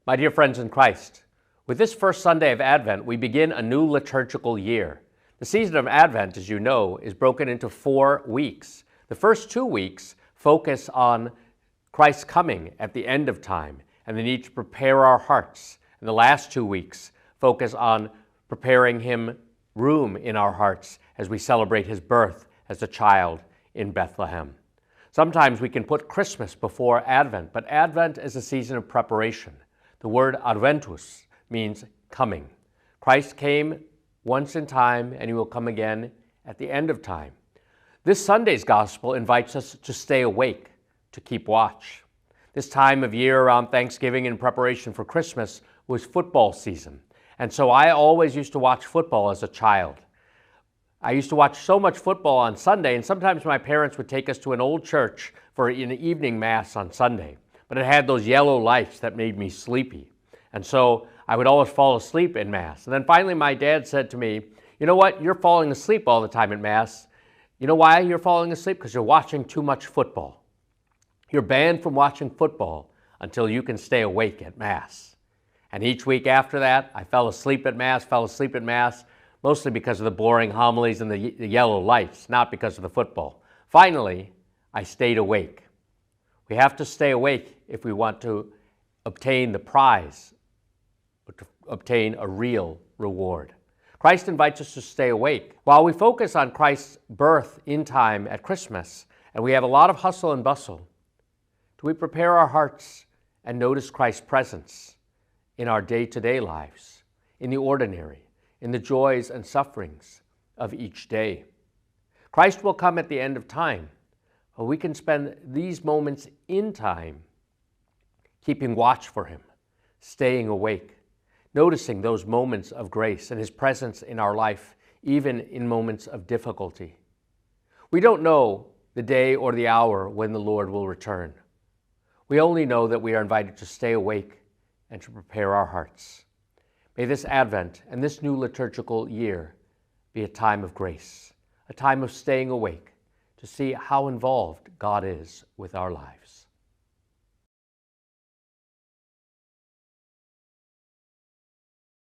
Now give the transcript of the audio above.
My dear friends in Christ, with this first Sunday of Advent, we begin a new liturgical year. The season of Advent, as you know, is broken into 4 weeks. The first 2 weeks focus on Christ's coming at the end of time and the need to prepare our hearts. And the last 2 weeks focus on preparing Him room in our hearts as we celebrate His birth as a child in Bethlehem. Sometimes we can put Christmas before Advent, but Advent is a season of preparation. The word adventus means coming. Christ came once in time, and He will come again at the end of time. This Sunday's gospel invites us to stay awake, to keep watch. This time of year around Thanksgiving in preparation for Christmas was football season, and so I always used to watch football as a child. I used to watch so much football on Sunday, and sometimes my parents would take us to an old church for an evening mass on Sunday. But it had those yellow lights that made me sleepy. And so I would always fall asleep in Mass. And then finally my dad said to me, "You know what? You're falling asleep all the time at Mass. You know why you're falling asleep? Because you're watching too much football. You're banned from watching football until you can stay awake at Mass." And each week after that, I fell asleep at Mass, mostly because of the boring homilies and the yellow lights, not because of the football. Finally, I stayed awake. We have to stay awake if we want to obtain the prize, or to obtain a real reward. Christ invites us to stay awake. While we focus on Christ's birth in time at Christmas, and we have a lot of hustle and bustle, do we prepare our hearts and notice Christ's presence in our day-to-day lives, in the ordinary, in the joys and sufferings of each day? Christ will come at the end of time. But we can spend these moments in time keeping watch for Him, staying awake, noticing those moments of grace and His presence in our life, even in moments of difficulty. We don't know the day or the hour when the Lord will return. We only know that we are invited to stay awake and to prepare our hearts. May this Advent and this new liturgical year be a time of grace, a time of staying awake, to see how involved God is with our lives.